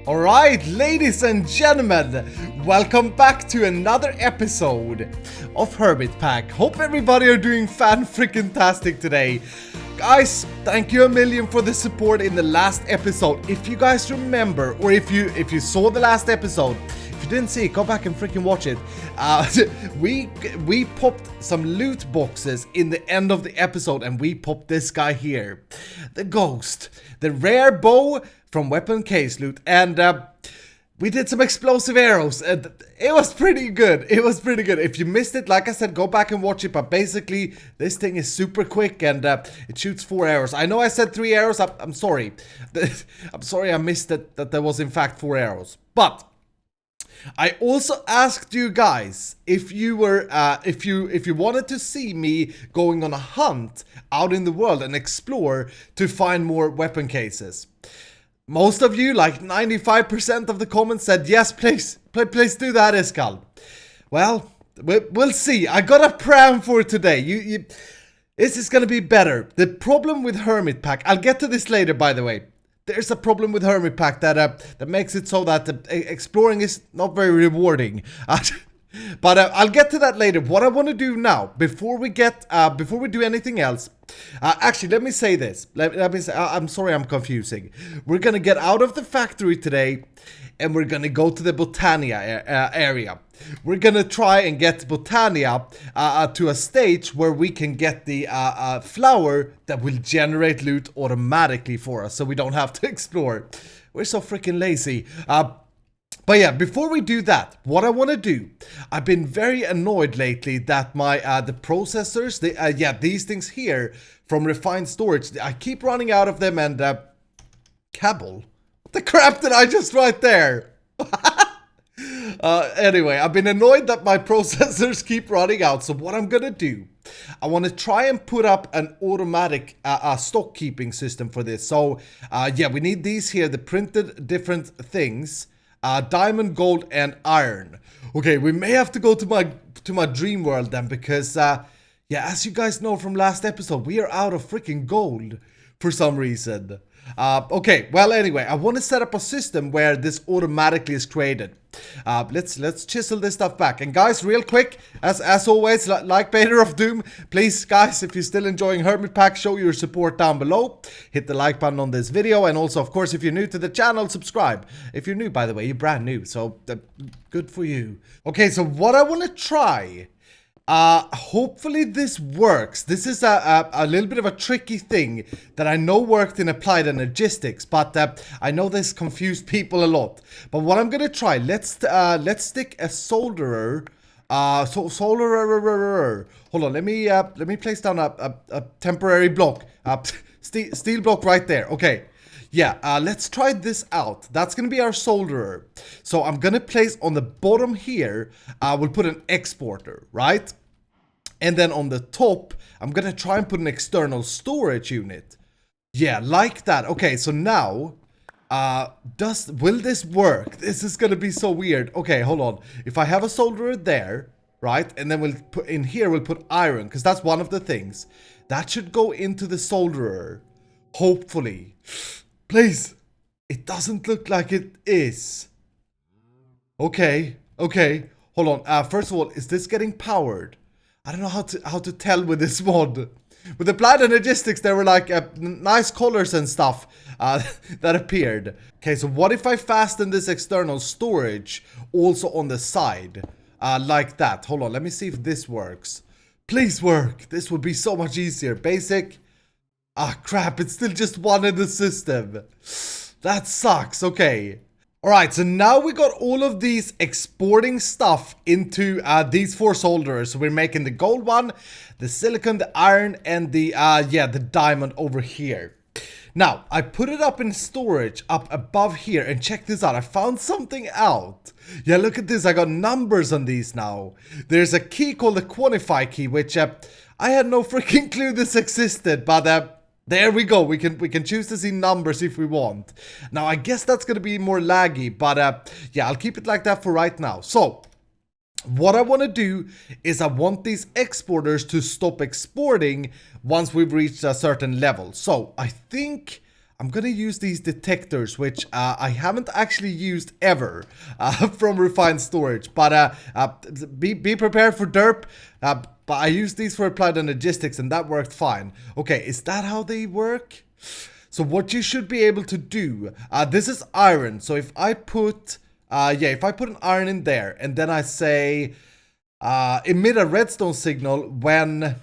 Alright, ladies and gentlemen, welcome back to another episode of HermitPack. Hope everybody are doing fan-freaking-tastic today. Guys, thank you a million for the support in the last episode. If you guys remember, or if you saw the last episode, if you didn't see it, go back and freaking watch it. We popped some loot boxes in the end of the episode, and we popped this guy here. The Ghost. The rare bow from Weapon Case Loot, and we did some explosive arrows, and it was pretty good. If you missed it, like I said, go back and watch it, but basically this thing is super quick, and it shoots 4 arrows. I know I said 3 arrows, I'm sorry. I'm sorry I missed it, that there was in fact 4 arrows. But I also asked you guys if you were if you wanted to see me going on a hunt out in the world and explore to find more weapon cases. Most of you, like 95% of the comments, said yes, please do that, Scalda. Well, we'll see. I got a plan for today. This is gonna be better. The problem with HermitPack, I'll get to this later, by the way. There's a problem with HermitPack that makes it so that exploring is not very rewarding. But I'll get to that later. What I want to do now, before we do anything else, actually, let me say this. Let me say, I'm sorry, I'm confusing. We're gonna get out of the factory today, and we're gonna go to the Botania area. We're gonna try and get Botania to a stage where we can get the flower that will generate loot automatically for us, so we don't have to explore. We're so freaking lazy. But yeah, before we do that, what I want to do, I've been very annoyed lately that my the processors, these things here from refined storage, I keep running out of them, and Cabal, what the crap did I just write there? Anyway, I've been annoyed that my processors keep running out, so what I'm gonna do, I want to try and put up an automatic stock keeping system for this. So yeah, we need these here, the printed different things. Diamond, gold, and iron. Okay, we may have to go to my dream world then, because yeah, as you guys know from last episode, we are out of freaking gold for some reason. Okay, well, anyway, I want to set up a system where this automatically is created. Let's chisel this stuff back. And guys, real quick, as always, like Vader of Doom, please, guys, if you're still enjoying HermitPack, show your support down below. Hit the like button on this video, and also, of course, if you're new to the channel, subscribe. If you're new, by the way, you're brand new, so good for you. Okay, so what I want to try, hopefully this works. This is a little bit of a tricky thing that I know worked in applied logistics, but I know this confused people a lot. But what I'm gonna try, let's stick a solderer. Solderer. Hold on, let me place down a temporary block, steel block right there. Okay. Yeah, let's try this out. That's gonna be our solderer. So I'm gonna place on the bottom here, we'll put an exporter, right? And then on the top, I'm gonna try and put an external storage unit. Yeah, like that. Okay, so now, will this work? This is gonna be so weird. Okay, hold on. If I have a solderer there, right? And then we'll put in here, we'll put iron, because that's one of the things. That should go into the solderer. Hopefully. Please. It doesn't look like it is. Okay. Hold on. First of all, is this getting powered? I don't know how to tell with this mod. With applied logistics, there were like nice colors and stuff that appeared. Okay, so what if I fasten this external storage also on the side? Like that. Hold on, let me see if this works. Please work. This would be so much easier. Basic. Ah, crap, it's still just one in the system. That sucks, okay. Alright, so now we got all of these exporting stuff into these 4 solderers. So we're making the gold one, the silicon, the iron, and the diamond over here. Now, I put it up in storage up above here, and check this out. I found something out. Yeah, look at this. I got numbers on these now. There's a key called the quantify key, which I had no freaking clue this existed, but there we go. We can choose to see numbers if we want. Now, I guess that's going to be more laggy, but yeah, I'll keep it like that for right now. So, what I want to do is I want these exporters to stop exporting once we've reached a certain level. So, I think I'm gonna use these detectors, which I haven't actually used ever from Refined Storage. But be prepared for derp. But I used these for applied logistics, and that worked fine. Okay, is that how they work? So what you should be able to do, this is iron. So if I put, if I put an iron in there, and then I say, emit a redstone signal when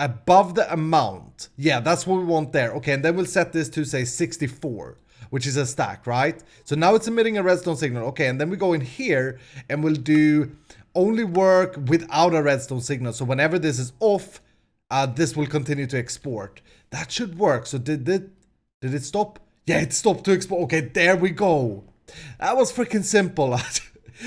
above the amount. Yeah, that's what we want there. Okay, and then we'll set this to say 64, which is a stack, right? So now it's emitting a redstone signal. Okay, and then we go in here and we'll do only work without a redstone signal. So whenever this is off, this will continue to export. That should work. So did it stop? Yeah, it stopped to export. Okay, there we go. That was freaking simple.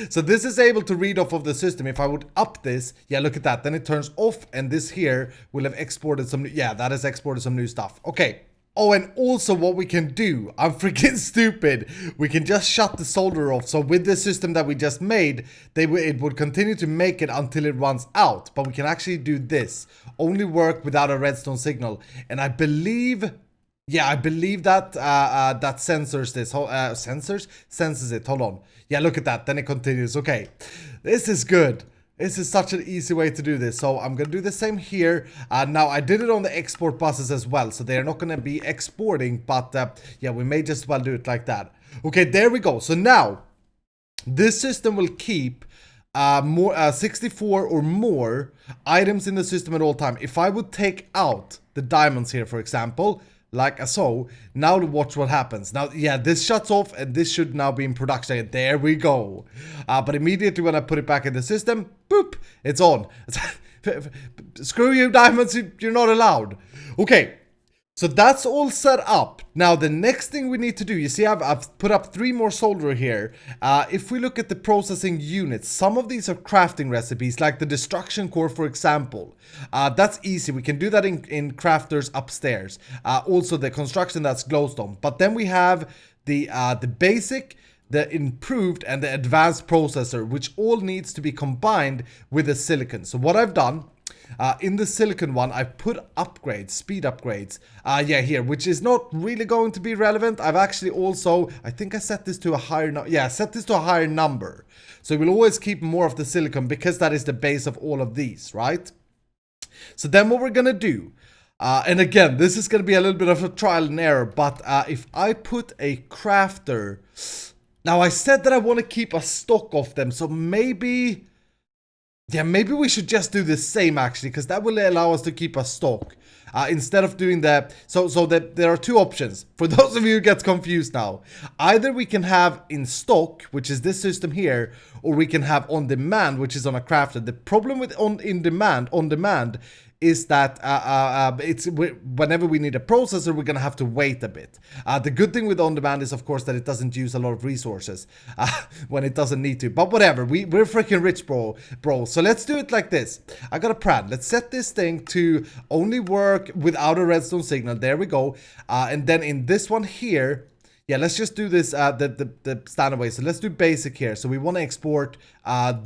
So this is able to read off of the system. If I would up this, yeah, look at that. Then it turns off, and this here will have exported some, yeah, that has exported some new stuff. Okay. Oh, and also what we can do, I'm freaking stupid. We can just shut the solder off. So with the system that we just made, it would continue to make it until it runs out. But we can actually do this. Only work without a redstone signal. And I believe... yeah, I believe that that sensors this. Senses it. Hold on. Yeah, look at that. Then it continues. Okay, this is good. This is such an easy way to do this. So I'm gonna do the same here. Now I did it on the export buses as well, so they're not gonna be exporting. But yeah, we may just well do it like that. Okay, there we go. So now this system will keep more 64 or more items in the system at all time. If I would take out the diamonds here, for example, like so, now watch what happens. Now, yeah, this shuts off and this should now be in production. There we go. But immediately when I put it back in the system, boop, it's on. Screw you, diamonds, you're not allowed. Okay, so that's all set up. Now, the next thing we need to do, you see, I've put up 3 more solder here. If we look at the processing units, some of these are crafting recipes, like the destruction core, for example. That's easy. We can do that in crafters upstairs. Also, the construction, that's glowstone. But then we have the basic, the improved, and the advanced processor, which all needs to be combined with the silicon. So what I've done... in the silicon one, I've put upgrades, speed upgrades, yeah, here, which is not really going to be relevant. I've actually also, I think I set this to a higher, set this to a higher number. So we'll always keep more of the silicon because that is the base of all of these, right? So then what we're gonna do, and again, this is gonna be a little bit of a trial and error, but if I put a crafter, now I said that I want to keep a stock of them, so maybe... yeah, maybe we should just do the same actually, because that will allow us to keep a stock instead of doing that. So that there are 2 options for those of you who get confused now. Either we can have in stock, which is this system here, or we can have on demand, which is on a crafter. The problem with on demand is that whenever we need a processor, we're gonna have to wait a bit. The good thing with on demand is, of course, that it doesn't use a lot of resources when it doesn't need to. But whatever, we're freaking rich, bro. So let's do it like this. I got a plan. Let's set this thing to only work without a redstone signal. There we go. And then in this one here, yeah, let's just do this the standard way. So let's do basic here. So we want to export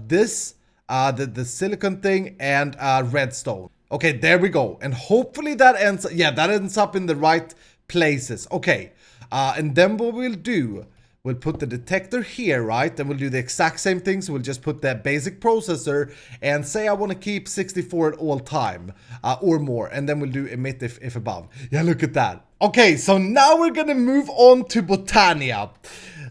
this, the silicon thing, and redstone. Okay, there we go. And hopefully that ends up in the right places. Okay, and then what we'll do, we'll put the detector here, right? And we'll do the exact same thing. So we'll just put that basic processor and say I want to keep 64 at all time or more. And then we'll do emit if above. Yeah, look at that. Okay, so now we're gonna move on to Botania.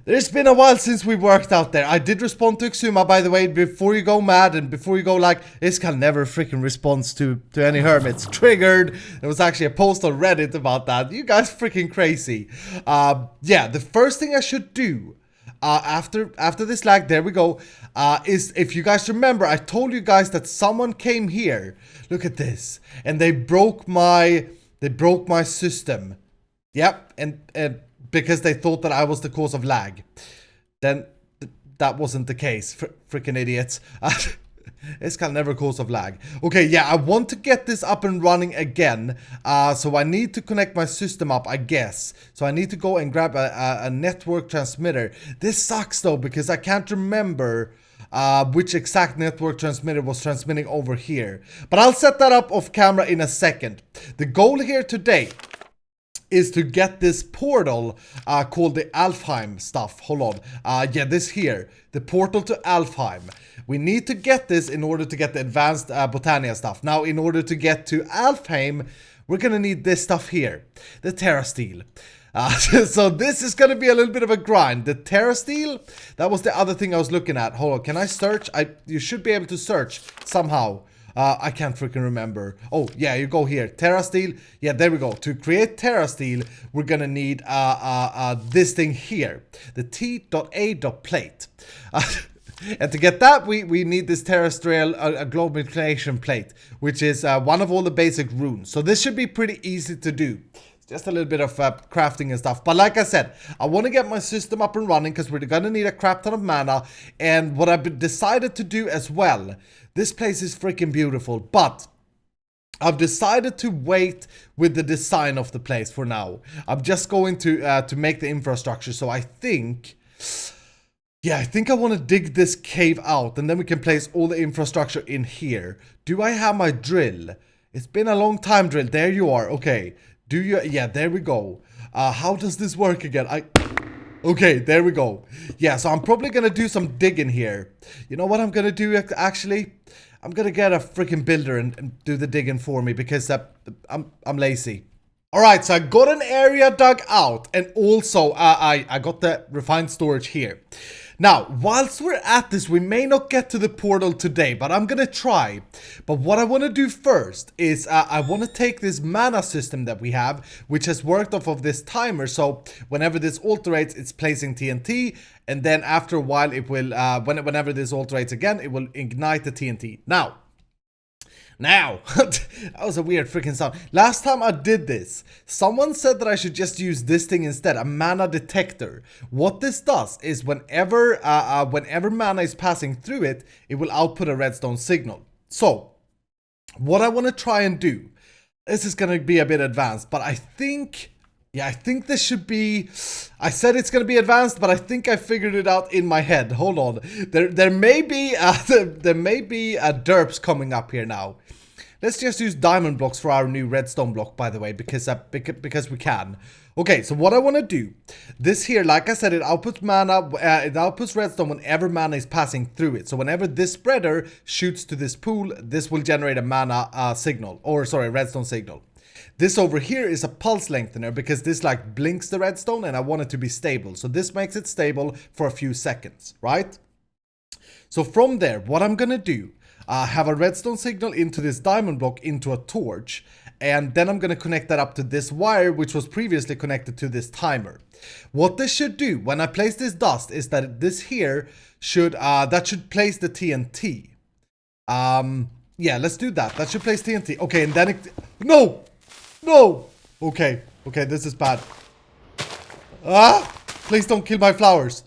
There's been a while since we worked out there. I did respond to Xisuma, by the way, before you go mad and before you go like, this guy never freaking responds to any hermits. Triggered. There was actually a post on Reddit about that. You guys freaking crazy. Yeah, the first thing I should do after this lag, there we go, is, if you guys remember, I told you guys that someone came here. Look at this. And they broke my system. Yep, and because they thought that I was the cause of lag. Then that wasn't the case. Freaking idiots. This can never cause of lag. Okay, yeah, I want to get this up and running again. So I need to connect my system up, I guess. So I need to go and grab a network transmitter. This sucks though, because I can't remember which exact network transmitter was transmitting over here. But I'll set that up off camera in a second. The goal here today is to get this portal called the Alfheim stuff. Hold on. Yeah, this here. The portal to Alfheim. We need to get this in order to get the advanced Botania stuff. Now, in order to get to Alfheim, we're gonna need this stuff here. The terrasteel. So this is gonna be a little bit of a grind. The terrasteel, that was the other thing I was looking at. Hold on, can I search? You should be able to search somehow. I can't freaking remember. Oh, yeah, you go here. Terrasteel. Yeah, there we go. To create terrasteel, we're gonna need this thing here. The T.A.plate. And to get that, we need this terrestrial agglomeration plate, which is one of all the basic runes. So this should be pretty easy to do. Just a little bit of crafting and stuff. But like I said, I want to get my system up and running because we're going to need a crap ton of mana. And what I've decided to do as well, this place is freaking beautiful, but I've decided to wait with the design of the place for now. I'm just going to make the infrastructure. So I think... yeah, I think I want to dig this cave out and then we can place all the infrastructure in here. Do I have my drill? It's been a long time, drill. There you are. Okay. Do you? Yeah, there we go. How does this work again? Okay, there we go. Yeah, so I'm probably going to do some digging here. You know what I'm going to do actually? I'm going to get a freaking builder and do the digging for me because I'm lazy. Alright, so I got an area dug out and also I got the refined storage here. Now, whilst we're at this, we may not get to the portal today, but I'm gonna try. But what I want to do first is I want to take this mana system that we have, which has worked off of this timer. So whenever this alterates, it's placing TNT, and then after a while, it will whenever this alterates again, it will ignite the TNT. Now, that was a weird freaking sound. Last time I did this, someone said that I should just use this thing instead, a mana detector. What this does is whenever mana is passing through it, it will output a redstone signal. So, what I want to try and do, this is going to be a bit advanced, but I think... yeah, I think this should be... I said it's going to be advanced, but I think I figured it out in my head. Hold on. There may be derps coming up here now. Let's just use diamond blocks for our new redstone block, by the way, because we can. Okay, so what I want to do, this here, like I said, it outputs mana, it outputs redstone whenever mana is passing through it. So whenever this spreader shoots to this pool, this will generate a mana signal, or sorry, redstone signal. This over here is a pulse lengthener because this like blinks the redstone and I want it to be stable. So this makes it stable for a few seconds, right? So from there, what I'm gonna do, have a redstone signal into this diamond block into a torch, and then I'm gonna connect that up to this wire which was previously connected to this timer. What this should do when I place this dust is that this here should that should place the TNT. Yeah, let's do that. That should place TNT. Okay, and then it... no! No! Okay, this is bad. Please don't kill my flowers.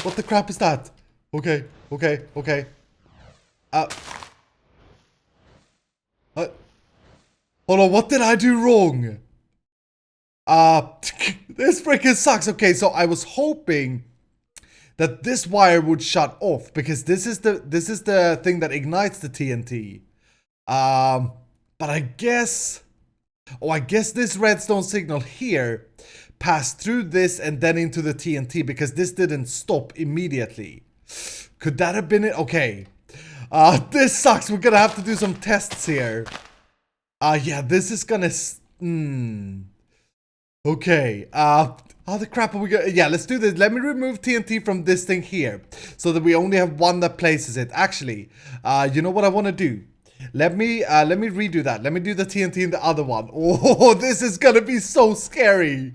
What the crap is that? Okay. Hold on, what did I do wrong? This freaking sucks. Okay, so I was hoping that this wire would shut off because this is the thing that ignites the TNT. But I guess... oh, I guess this redstone signal here passed through this and then into the TNT because this didn't stop immediately. Could that have been it? Okay. This sucks. We're gonna have to do some tests here. Yeah, this is gonna... okay. How the crap are we gonna... yeah, let's do this. Let me remove TNT from this thing here so that we only have one that places it. Actually, you know what I want to do? Let me redo that. Let me do the TNT in the other one. Oh, this is gonna be so scary.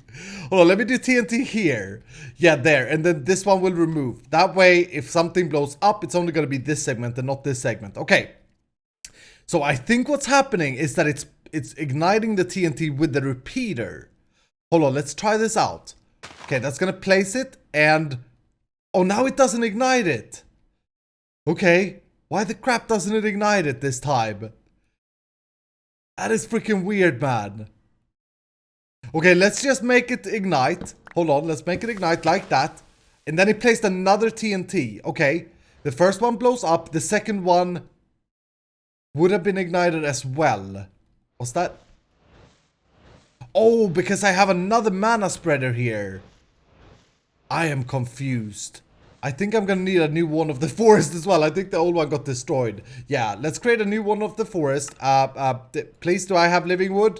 Hold on, let me do TNT here. Yeah, there. And then this one will remove. That way, if something blows up, it's only gonna be this segment and not this segment. Okay. So I think what's happening is that it's igniting the TNT with the repeater. Hold on, let's try this out. Okay, that's gonna place it and... oh, now it doesn't ignite it. Okay. Why the crap doesn't it ignite it this time? That is freaking weird, man. Okay, let's just make it ignite. Hold on, let's make it ignite like that. And then it placed another TNT. Okay, the first one blows up. The second one would have been ignited as well. What's that? Oh, because I have another mana spreader here. I am confused. I think I'm gonna need a new one of the forest as well. I think the old one got destroyed. Yeah, let's create a new one of the forest. Please, do I have living wood?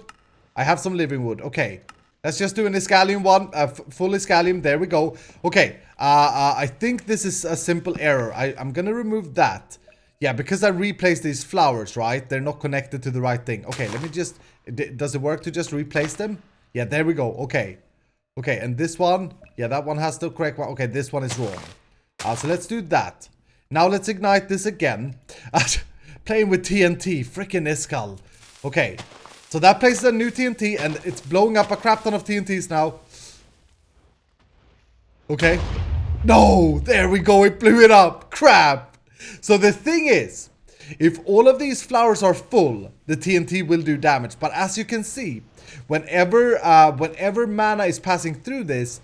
I have some living wood. Okay. Let's just do an Iscalium one. Full Iscalium. There we go. Okay. I think this is a simple error. I'm gonna remove that. Yeah, because I replaced these flowers, right? They're not connected to the right thing. Okay, let me just... Does it work to just replace them? Yeah, there we go. Okay. Okay, and this one... Yeah, that one has the correct one. Okay, this one is wrong. So let's do that. Now let's ignite this again. Playing with TNT. Freaking Iskal. Okay. So that places a new TNT, and it's blowing up a crap ton of TNTs now. Okay. No! There we go. It blew it up. Crap. So the thing is, if all of these flowers are full, the TNT will do damage. But as you can see, whenever mana is passing through this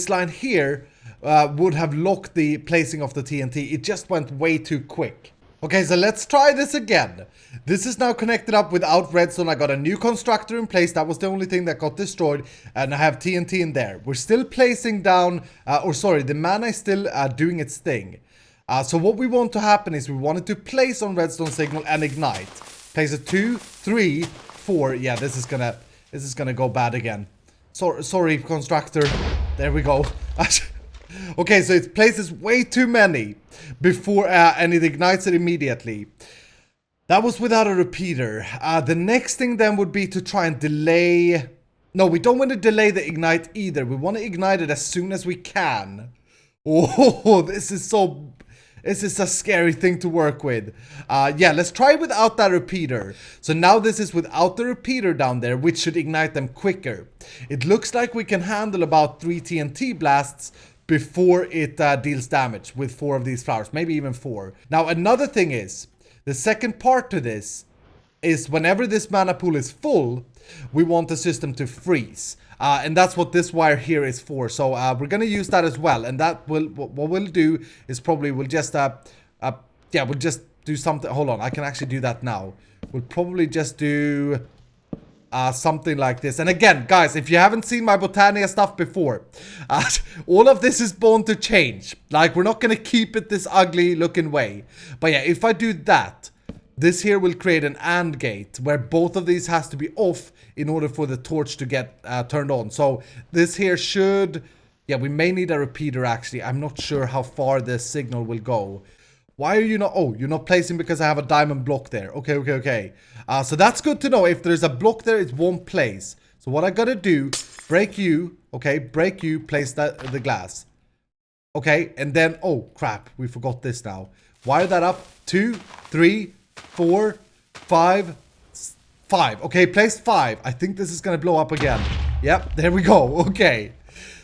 line here would have locked the placing of the TNT. It just went way too quick. Okay, so let's try this again. This is now connected up without redstone. I got a new constructor in place. That was the only thing that got destroyed. And I have TNT in there. We're still placing down, the mana is still doing its thing. So what we want to happen is we want it to place on redstone signal and ignite. Place it 2, 3, 4. Yeah, this is gonna go bad again. Sorry, constructor. There we go. Okay, so it places way too many before and it ignites it immediately. That was without a repeater. The next thing then would be to try and delay... No, we don't want to delay the ignite either. We want to ignite it as soon as we can. Oh, this is a scary thing to work with. Yeah, let's try it without that repeater. So now this is without the repeater down there, which should ignite them quicker. It looks like we can handle about 3 TNT blasts before it deals damage with 4 of these flowers, maybe even 4. Now, another thing is, the second part to this is whenever this mana pool is full, we want the system to freeze. And that's what this wire here is for. So we're going to use that as well. And that will, what we'll do is probably we'll just, we'll just do something. Hold on, I can actually do that now. We'll probably just do something like this. And again, guys, if you haven't seen my Botania stuff before, all of this is born to change. Like, we're not going to keep it this ugly looking way. But yeah, if I do that, this here will create an AND gate where both of these has to be off in order for the torch to get turned on. So this here should... Yeah, we may need a repeater actually. I'm not sure how far this signal will go. Why are you not... Oh, you're not placing because I have a diamond block there. Okay. So that's good to know. If there's a block there, it won't place. So what I gotta do, break you, okay, break you, place the glass. Okay, and then... Oh, crap. We forgot this now. Wire that up. 2, 3... 4, 5. Okay, place 5. I think this is gonna blow up again. Yep, there we go. Okay.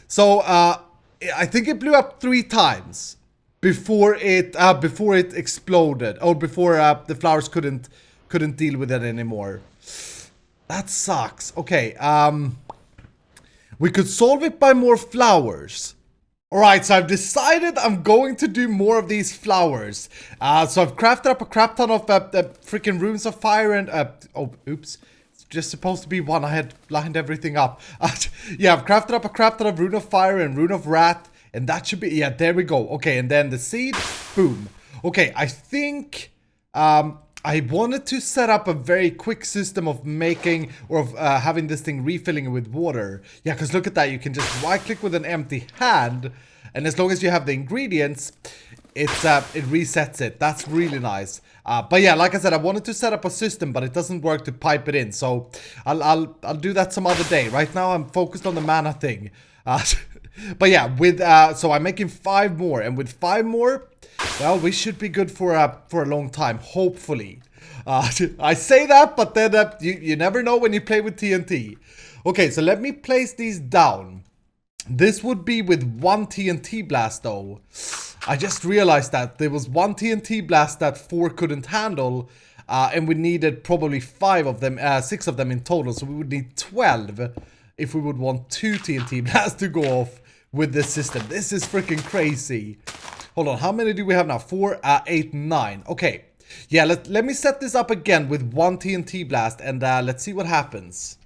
So, I think it blew up 3 times before it exploded. Or before the flowers couldn't deal with it anymore. That sucks. Okay, we could solve it by more flowers. Alright, so I've decided I'm going to do more of these flowers. So I've crafted up a crap ton of freaking runes of fire and... oh, oops. It's just supposed to be 1. I had lined everything up. Yeah, I've crafted up a crap ton of rune of fire and rune of wrath. And that should be... Yeah, there we go. Okay, and then the seed. Boom. Okay, I think... I wanted to set up a very quick system of making or of having this thing refilling with water. Yeah, because look at that. You can just right click with an empty hand. And as long as you have the ingredients, it resets it. That's really nice. But yeah, like I said, I wanted to set up a system, but it doesn't work to pipe it in. So I'll do that some other day. Right now, I'm focused on the mana thing. But yeah, with so I'm making 5 more. And with 5 more... Well, we should be good for a long time, hopefully. I say that, but then you never know when you play with TNT. Okay, so let me place these down. This would be with 1 TNT blast, though. I just realized that there was 1 TNT blast that 4 couldn't handle, and we needed probably 5 of them, 6 of them in total. So we would need 12 if we would want 2 TNT blasts to go off with this system. This is freaking crazy. Hold on, how many do we have now? 4, 8, 9. Okay. Yeah, let me set this up again with 1 TNT blast and let's see what happens.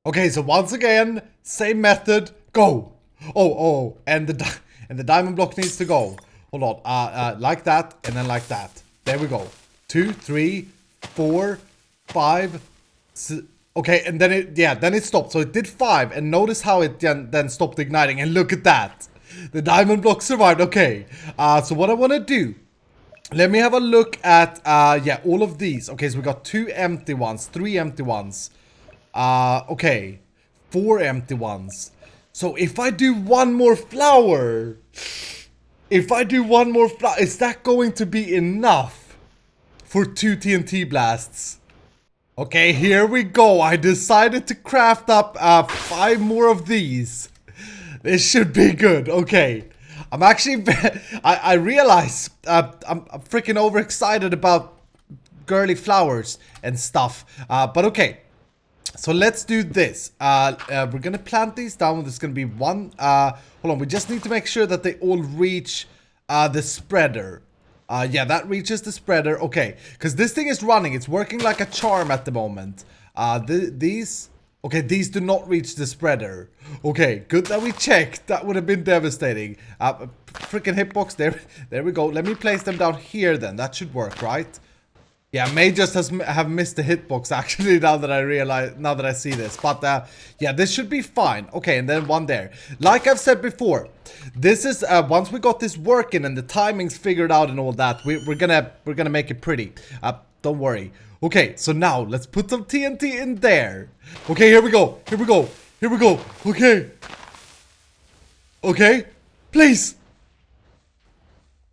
Okay, so once again, same method, go. Oh, and the diamond block needs to go. Hold on, like that, and then like that. There we go. 2, 3, 4, 5, 6. Okay, and then it stopped. So it did 5, and notice how it then stopped igniting. And look at that, the diamond block survived. Okay, so what I want to do, let me have a look at all of these. Okay, so we got 2 empty ones, 3 empty ones. Okay, 4 empty ones. So if I do one more flower, is that going to be enough for 2 TNT blasts? Okay, here we go. I decided to craft up 5 more of these. This should be good. Okay, I'm actually, I realize I'm freaking overexcited about girly flowers and stuff. But okay. So let's do this. We're gonna plant these down. There's gonna be one. Hold on. We just need to make sure that they all reach the spreader. Yeah, that reaches the spreader. Okay, because this thing is running. It's working like a charm at the moment. These do not reach the spreader. Okay, good that we checked. That would have been devastating. Freaking hitbox. There we go. Let me place them down here then. That should work, right? Yeah, May just have missed the hitbox actually now that I see this. But yeah, this should be fine. Okay, and then one there. Like I've said before, this is once we got this working and the timings figured out and all that, we're gonna make it pretty. Don't worry. Okay, so now let's put some TNT in there. Okay, here we go. Okay. Okay, please.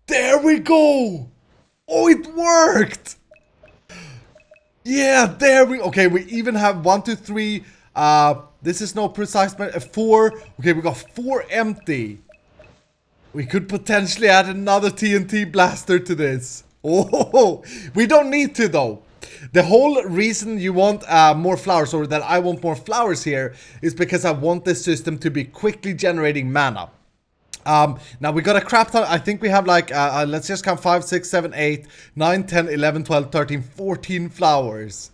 There we go. Oh, it worked. Yeah, there we... Okay, we even have 1, 2, 3. This is no precise... 4. Okay, we got 4 empty. We could potentially add another TNT blaster to this. Oh, we don't need to though. The whole reason you want more flowers, or that I want more flowers here, is because I want this system to be quickly generating mana. Now we got a crap ton. I think we have like, let's just count 5, 6, 7, 8, 9, 10, 11, 12, 13, 14 flowers.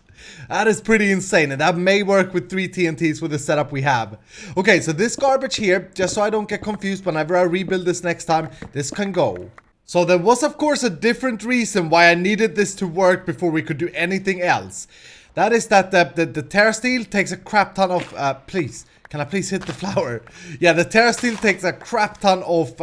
That is pretty insane, and that may work with 3 TNTs with the setup we have. Okay, so this garbage here, just so I don't get confused whenever I rebuild this next time, this can go. So there was of course a different reason why I needed this to work before we could do anything else. That is that the terrasteel takes a crap ton of, please. Can I please hit the flower? Yeah, the terrasteel takes a crap ton of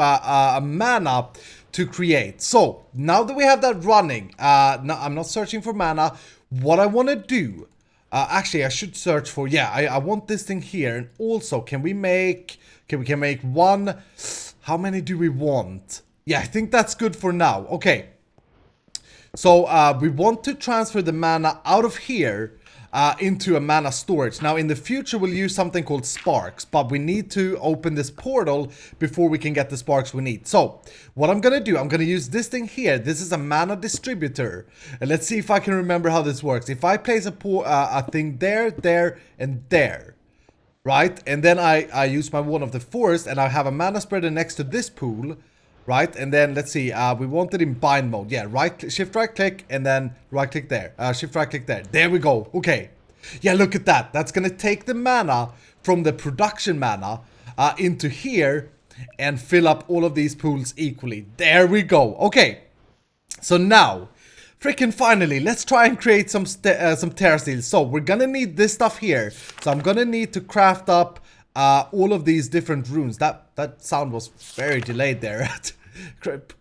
mana to create. So, now that we have that running, no, I'm not searching for mana. What I want to do, actually I should search for, yeah, I want this thing here. And also, can we make, okay, we can make 1, how many do we want? Yeah, I think that's good for now. Okay, so we want to transfer the mana out of here into a mana storage. Now in the future we'll use something called sparks, but we need to open this portal before we can get the sparks we need. So what I'm gonna do, I'm gonna use this thing here. This is a mana distributor, and let's see if I can remember how this works. If I place a thing there, there, and there, right, and then I use my one of the forest, and I have a mana spreader next to this pool, right, and then let's see, we want it in bind mode. Yeah, shift right click and then right click there, shift right click there. There we go. Okay, yeah, look at that. That's gonna take the mana from the production mana into here and fill up all of these pools equally. There we go. Okay, so now freaking finally, let's try and create some terrasteel. So we're gonna need this stuff here. So I'm gonna need to craft up all of these different runes. That sound was very delayed there.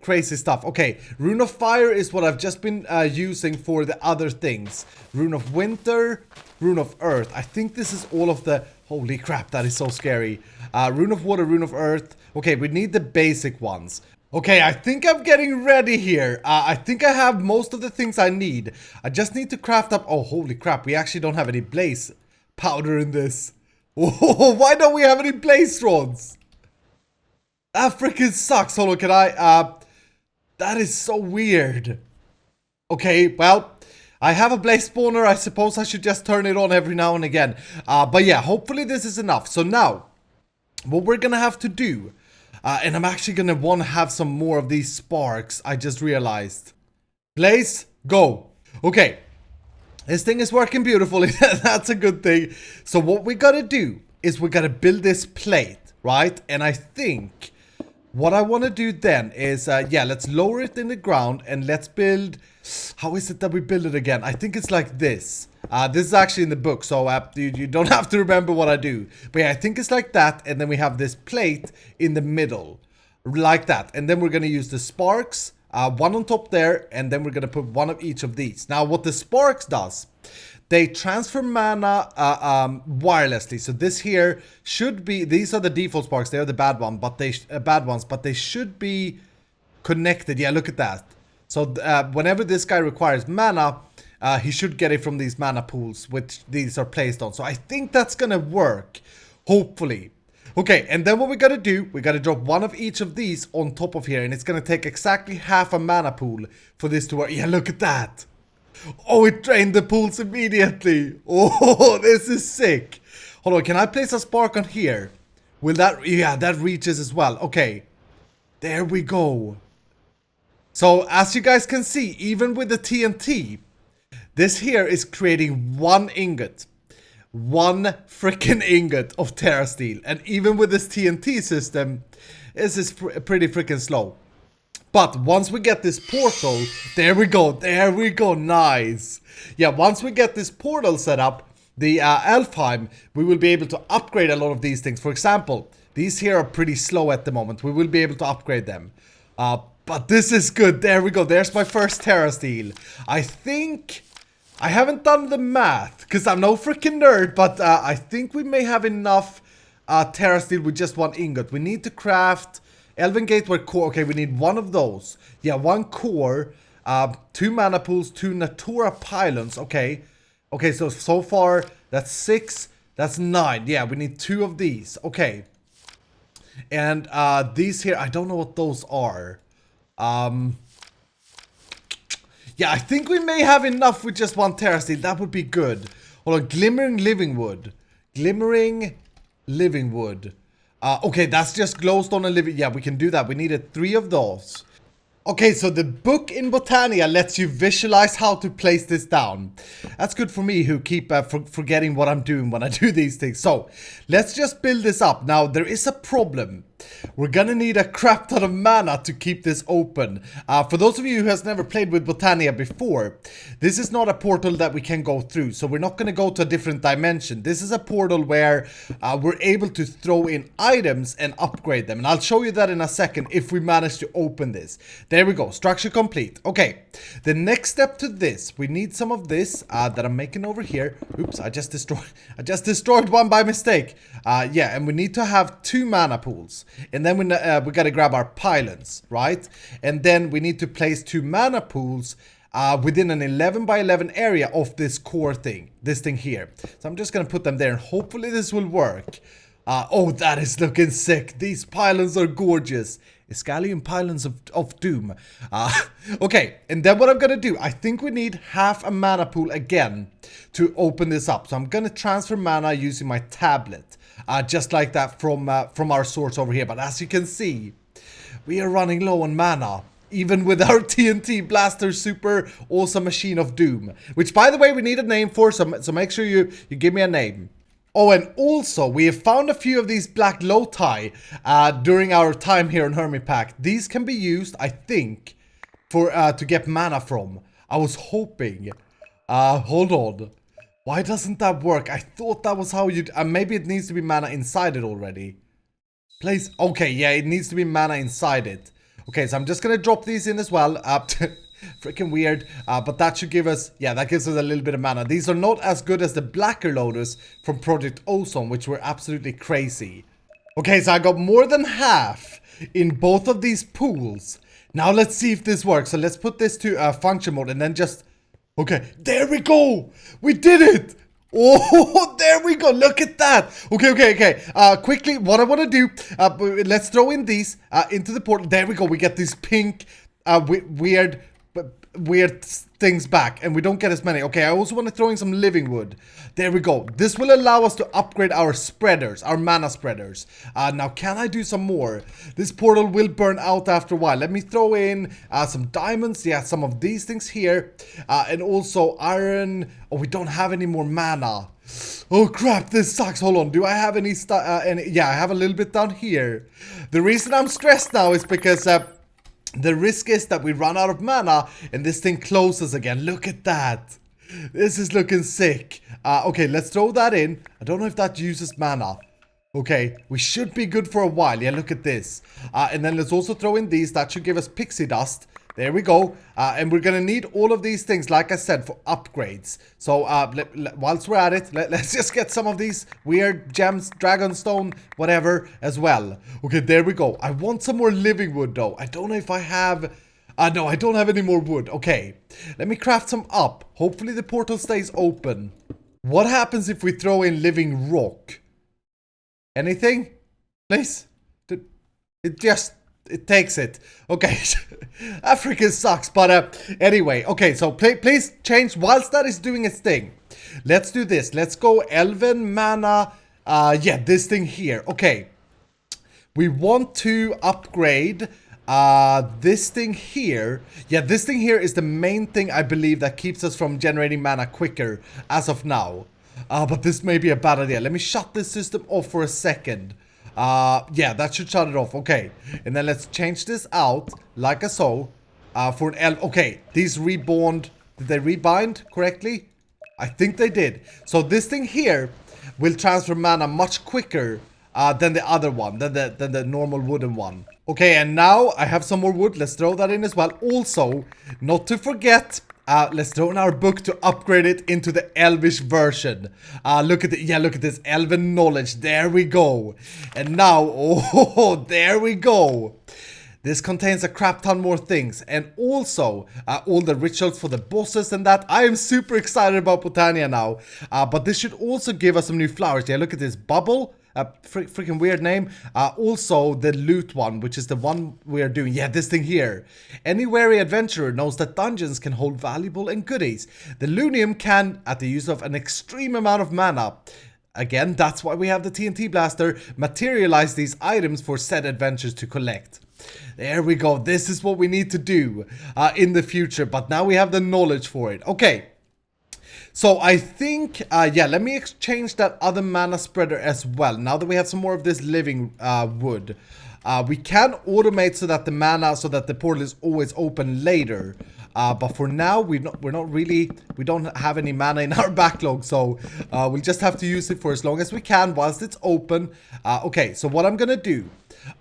Crazy stuff. Okay, Rune of Fire is what I've just been using for the other things. Rune of Winter, Rune of Earth. I think this is all of the... Holy crap, that is so scary. Rune of Water, Rune of Earth. Okay, we need the basic ones. Okay, I think I'm getting ready here. I think I have most of the things I need. I just need to craft up... Oh, holy crap, we actually don't have any blaze powder in this. Oh, why don't we have any blaze rods? That freaking sucks. Hold on, can I, that is so weird. Okay, well, I have a blaze spawner. I suppose I should just turn it on every now and again. But yeah, hopefully this is enough. So now, what we're gonna have to do, and I'm actually gonna want to have some more of these sparks, I just realized. Blaze, go. Okay. This thing is working beautifully. That's a good thing. So what we gotta do is we gotta build this plate, right? And I think what I want to do then is, yeah, let's lower it in the ground and let's build... How is it that we build it again? I think it's like this. This is actually in the book, so you don't have to remember what I do. But yeah, I think it's like that, and then we have this plate in the middle. Like that. And then we're gonna use the sparks. One on top there, and then we're gonna put one of each of these. Now, what the sparks does, they transfer mana wirelessly. So this here should be, these are the default sparks. They are the bad ones, but they should be connected. Yeah, look at that. So whenever this guy requires mana, he should get it from these mana pools, which these are placed on. So I think that's gonna work, hopefully. Okay, and then what we gotta do, we gotta drop one of each of these on top of here, and it's gonna take exactly half a mana pool for this to work. Yeah, look at that. Oh, it drained the pools immediately. Oh, this is sick. Hold on, can I place a spark on here? Will that, yeah, that reaches as well. Okay, there we go. So, as you guys can see, even with the TNT, this here is creating one ingot. One freaking ingot of terrasteel, and even with this TNT system, this is pretty freaking slow. But once we get this portal, there we go, nice. Yeah, once we get this portal set up, the Elfheim, we will be able to upgrade a lot of these things. For example, these here are pretty slow at the moment. We will be able to upgrade them. But this is good. There we go. There's my first terrasteel. I think... I haven't done the math, because I'm no freaking nerd, but I think we may have enough terrasteel with just one ingot. We need to craft Elven Gateway core. Okay, we need one of those. Yeah, one core, 2 mana pools, 2 Natura pylons. Okay. Okay, so far, that's 6, that's 9. Yeah, we need 2 of these. Okay. And these here, I don't know what those are. Yeah, I think we may have enough with just one terrasteel. That would be good. Hold on, glimmering living wood. Glimmering living wood. Okay, that's just glowstone and living. Yeah, we can do that. We needed 3 of those. Okay, so the book in Botania lets you visualize how to place this down. That's good for me who keep forgetting what I'm doing when I do these things. So, let's just build this up. Now, there is a problem. We're gonna need a crap ton of mana to keep this open. For those of you who has never played with Botania before, this is not a portal that we can go through. So we're not gonna go to a different dimension. This is a portal where we're able to throw in items and upgrade them. And I'll show you that in a second if we manage to open this. There we go, structure complete. Okay, the next step to this, we need some of this that I'm making over here. Oops, I just destroyed one by mistake. Yeah, and we need to have 2 mana pools. And then we gotta grab our pylons, right? And then we need to place 2 mana pools within an 11 by 11 area of this core thing, this thing here. So I'm just gonna put them there and hopefully this will work. Oh, that is looking sick. These pylons are gorgeous. Iscalian pylons of doom. Okay, and then what I'm gonna do, I think we need half a mana pool again to open this up. So I'm gonna transfer mana using my tablet. Just like that from our source over here. But as you can see, we are running low on mana. Even with our TNT Blaster super awesome machine of doom. Which, by the way, we need a name for, so make sure you give me a name. Oh, and also, we have found a few of these black loti during our time here on HermitPack. These can be used, I think, for to get mana from. I was hoping. Hold on. Why doesn't that work? I thought that was how you'd... maybe it needs to be mana inside it already. Place... Okay, yeah, it needs to be mana inside it. Okay, so I'm just gonna drop these in as well. Freaking weird. But that should give us... Yeah, that gives us a little bit of mana. These are not as good as the Blacker Lotus from Project Ozone, which were absolutely crazy. Okay, so I got more than half in both of these pools. Now let's see if this works. So let's put this to function mode and then just... Okay, there we go! We did it! Oh, there we go, look at that! Okay. Quickly, what I want to do, let's throw in these into the portal. There we go, we get this pink, weird things back and we don't get as many. Okay, I also want to throw in some living wood. There we go. This will allow us to upgrade our spreaders, our mana spreaders. Now, can I do some more? This portal will burn out after a while. Let me throw in some diamonds. Yeah, some of these things here. And also iron. Oh, we don't have any more mana. Oh crap, this sucks. Hold on, do I have any yeah, I have a little bit down here. The reason I'm stressed now is because the risk is that we run out of mana and this thing closes again. Look at that. This is looking sick. Okay, let's throw that in. I don't know if that uses mana. Okay, we should be good for a while. Yeah, look at this. And then let's also throw in these. That should give us pixie dust. There we go. And we're going to need all of these things, like I said, for upgrades. So, whilst we're at it, let's just get some of these weird gems, dragonstone, whatever, as well. Okay, there we go. I want some more living wood, though. I don't know if I have... no, I don't have any more wood. Okay, let me craft some up. Hopefully the portal stays open. What happens if we throw in living rock? Anything? Please? It takes it. Okay. Africa sucks. But anyway. Okay, so please change whilst that is doing its thing. Let's do this. Let's go Elven mana. Yeah, this thing here. Okay. We want to upgrade this thing here. Yeah, this thing here is the main thing I believe that keeps us from generating mana quicker as of now. But this may be a bad idea. Let me shut this system off for a second. Yeah, that should shut it off. Okay, and then let's change this out like so. For an L. Okay, these reborn. Did they rebind correctly? I think they did. So this thing here will transfer mana much quicker than the other one, than the normal wooden one. Okay, and now I have some more wood. Let's throw that in as well. Also, not to forget. Let's throw in our book to upgrade it into the Elvish version. Look at it. Yeah, look at this Elven knowledge. There we go. And now, oh, there we go. This contains a crap ton more things. And also, all the rituals for the bosses and that. I am super excited about Botania now. But this should also give us some new flowers. Yeah, look at this bubble. Freaking weird name. Also, the loot one, which is the one we are doing. Yeah, this thing here. Any wary adventurer knows that dungeons can hold valuable and goodies. The Lunium can, at the use of an extreme amount of mana, again, that's why we have the TNT blaster, materialize these items for said adventures to collect. There we go. This is what we need to do in the future. But now we have the knowledge for it. Okay. So I think, yeah, let me exchange that other mana spreader as well. Now that we have some more of this living wood. We can automate so that the mana, so that the portal is always open later. But for now, we don't have any mana in our backlog. So we'll just have to use it for as long as we can whilst it's open. Okay, so what I'm gonna do,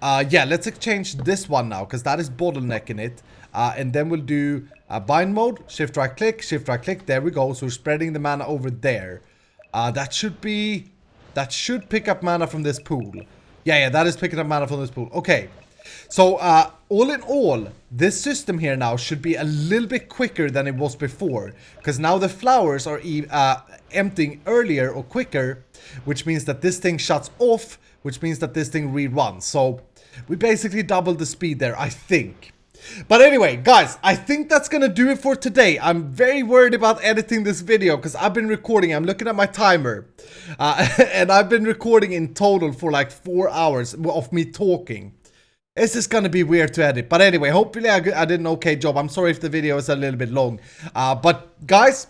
yeah, let's exchange this one now, because that is bottlenecking it. And then we'll do bind mode, shift right click, there we go. So we're spreading the mana over there. That should pick up mana from this pool. Yeah, that is picking up mana from this pool. Okay, so all in all, this system here now should be a little bit quicker than it was before, because now the flowers are emptying earlier or quicker, which means that this thing shuts off, which means that this thing reruns. So we basically doubled the speed there, I think. But anyway, guys, I think that's gonna do it for today. I'm very worried about editing this video because I've been recording. I'm looking at my timer. And I've been recording in total for like 4 hours of me talking. It's just gonna be weird to edit. But anyway, hopefully I did an okay job. I'm sorry if the video is a little bit long. But guys,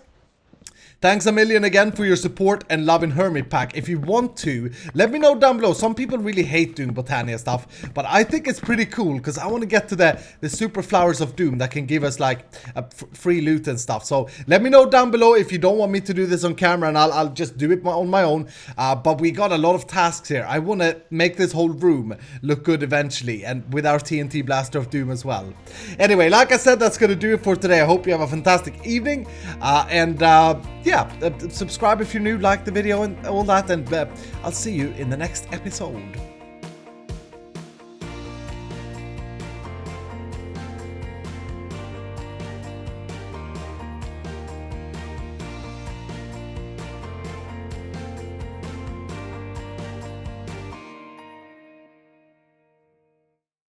thanks a million again for your support and love in HermitPack. If you want to, let me know down below. Some people really hate doing Botania stuff, but I think it's pretty cool because I want to get to the super flowers of doom that can give us like a free loot and stuff. So let me know down below if you don't want me to do this on camera, and I'll just do it on my own. But we got a lot of tasks here. I want to make this whole room look good eventually, and with our TNT blaster of doom as well. Anyway, like I said, that's going to do it for today. I hope you have a fantastic evening, yeah, subscribe if you're new, like the video and all that, and I'll see you in the next episode.